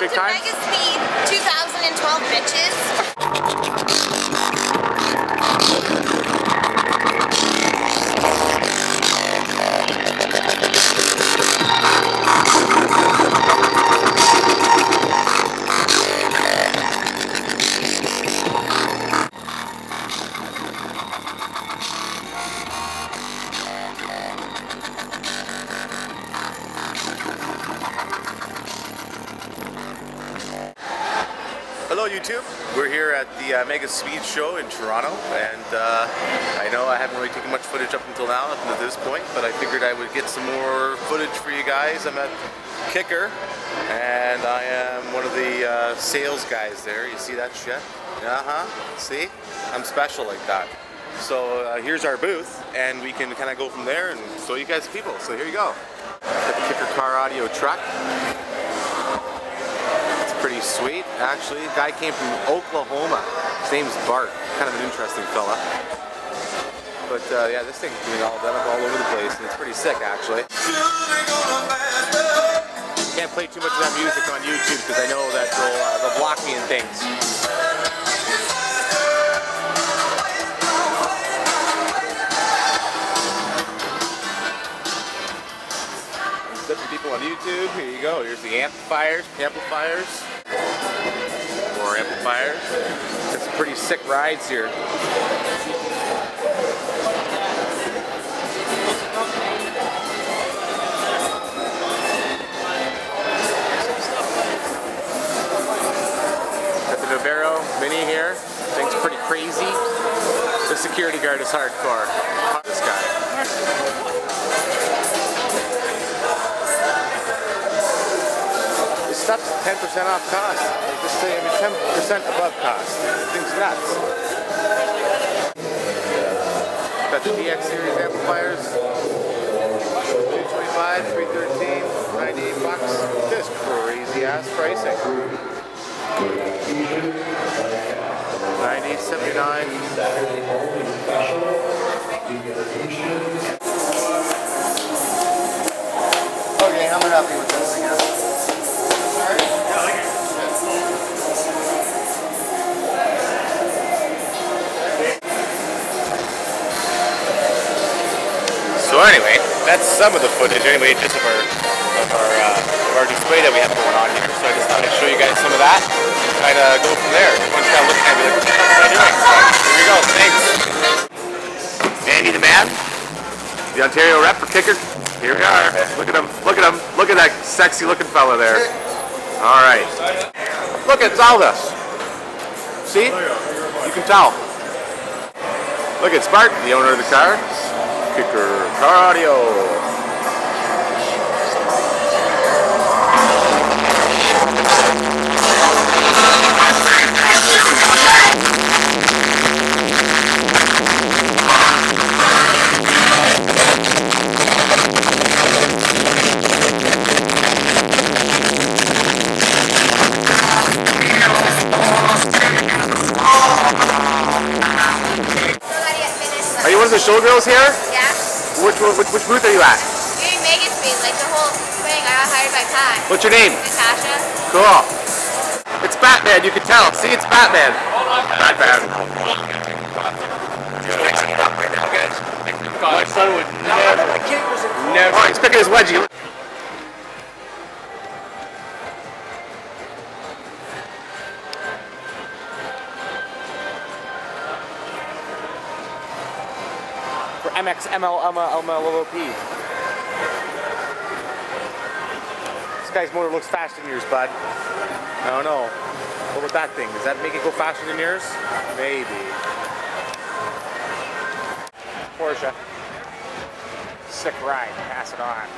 big time? Mega Speed 2012, bitches. Hello YouTube, we're here at the Mega Speed Show in Toronto, and I know I haven't really taken much footage up until now, up to this point, but I figured I would get some more footage for you guys. I'm at Kicker, and I am one of the sales guys there. You see that shit? See? I'm special like that. So here's our booth, and we can kind of go from there and show you guys people. So here you go. Got the Kicker Car Audio truck. Pretty sweet, actually. The guy came from Oklahoma. His name's Bart. Kind of an interesting fella. But yeah, this thing's being all done up all over the place, and it's pretty sick, actually. Can't play too much of that music on YouTube because I know that they'll block me and things. Different people on YouTube. Here you go. Here's the amplifiers. More amplifiers. Got some pretty sick rides here. Got the Novero Mini here. Thing's pretty crazy. The security guard is hardcore. This guy. Stuff's 10% off cost. Like just say, 10% above cost. Thing's nuts. Got the DX series amplifiers. 225, 313, 98 bucks. Just crazy ass pricing. 90.79. Okay, I'm gonna help you with this again. So anyway, that's some of the footage anyway, just of our display that we have going on here. So I just thought I'd show you guys some of that, kind of go from there. Everyone's kind of looking at me like, what the fuck am I doing? So here we go, thanks. Andy the man, the Ontario rep for Kicker. Here we are. Look at him, look at him, look at that sexy looking fella there. All right. Look, it's all this. See? You can tell. Look at Spark, the owner of the car. Kicker Car Audio. Are you one of the showgirls here? Yeah. Which booth are you at? Doing Mega Speed, like the whole thing. I got hired by Pat. What's your name? Natasha. Cool. It's Batman, you can tell. See, it's Batman. Batman. My son would never. Oh, he's picking his wedgie. For MX, ML, LOP. This guy's motor looks faster than yours, bud. I don't know. What with that thing? Does that make it go faster than yours? Maybe. Porsche. Sick ride. Pass it on.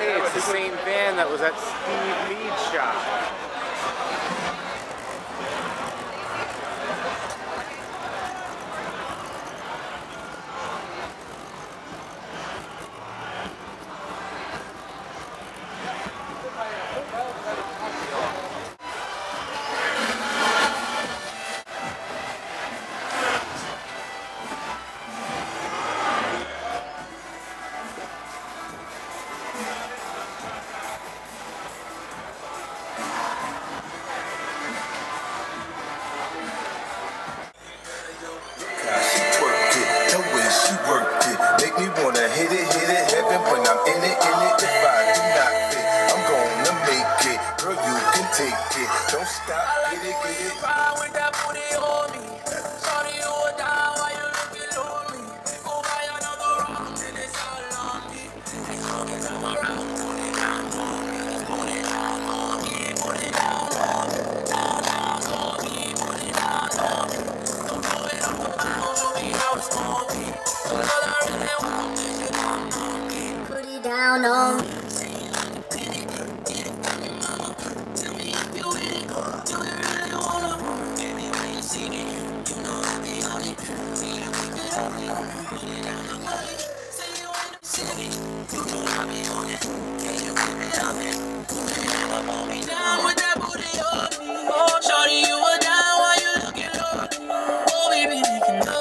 Hey, it's the same van that was at Steve Mead's shop. Hit it, heaven when I'm in it. If I do not fit, I'm gonna make it. Girl, you can take it. Don't stop, get it. Ride with that booty on me. Shorty, you are down while you looking lonely. Go buy another round and it's all on me. Ain't talking come around, put it down on me. Put it down on me, put it down on me. Down on me, put it down on me. Don't blow it up the mouth, show me how it's gonna be. All I really want is you down on me. Put it down on me. Tell me if you with it. Do you really wanna? Baby, when you see me, you know I be on it. See you pick it up, put it down on me. Say you in the city, you know I be on it. Can you pick it up, put it down on me. Down with that booty on me. Oh, shorty, you were down while you looking lonely. Oh, baby, we can go.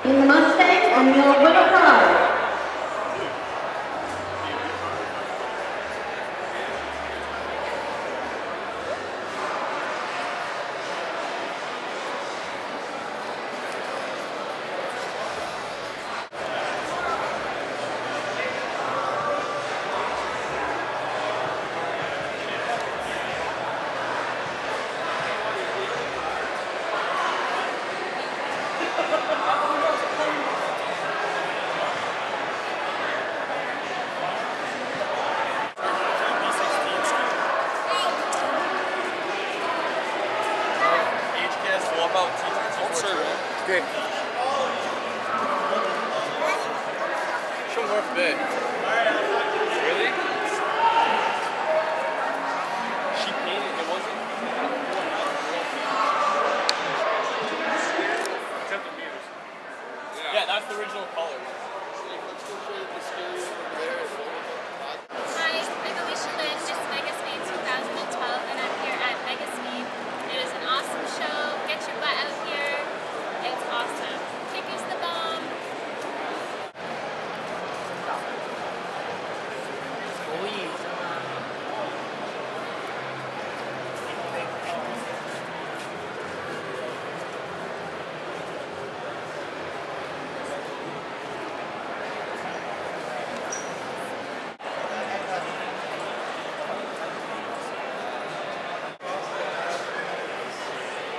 In the Mustang on your little car. Good. Show North Bay. Really? She painted it, wasn't except the mirrors. Yeah, that's the original color. Hi, I'm Alicia Lynn. It's Mega Speed 2012, and I'm here at Mega Speed. It is an awesome show. Get your butt out here. It's awesome. Kickers the bomb.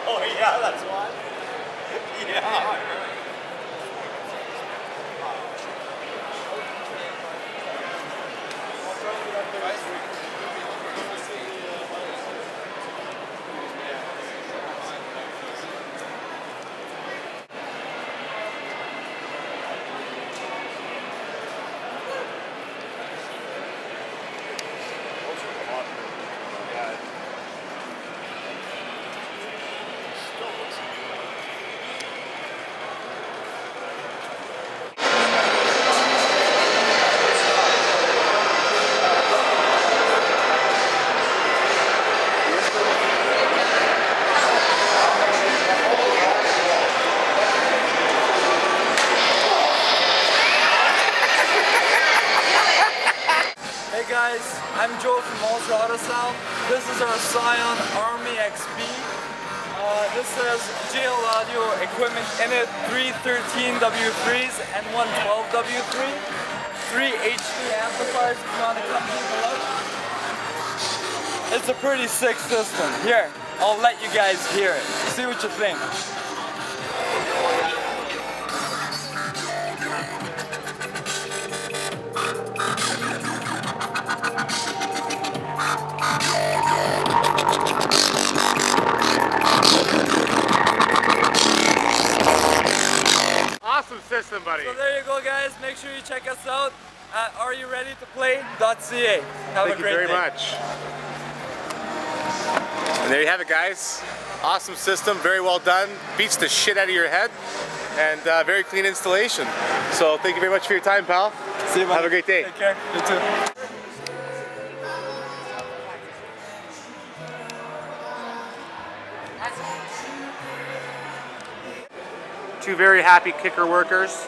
Oh yeah, that's why. Yeah. I'm Joe from Ultra Auto Style. This is our Scion Army XB. This has GL Audio equipment in it, 313 W3s and 112 W3. 3 HD amplifiers if you want to come take a look. It's a pretty sick system. Here, I'll let you guys hear it. See what you think. system, buddy. So there you go, guys. Make sure you check us out at areyoureadytoplay.ca. Have Thank a great you very day. much. And there you have it, guys. Awesome system, very well done. Beats the shit out of your head, and very clean installation. So thank you very much for your time, pal. See you, buddy. Have a great day. Take care. You too. Two very happy kicker workers.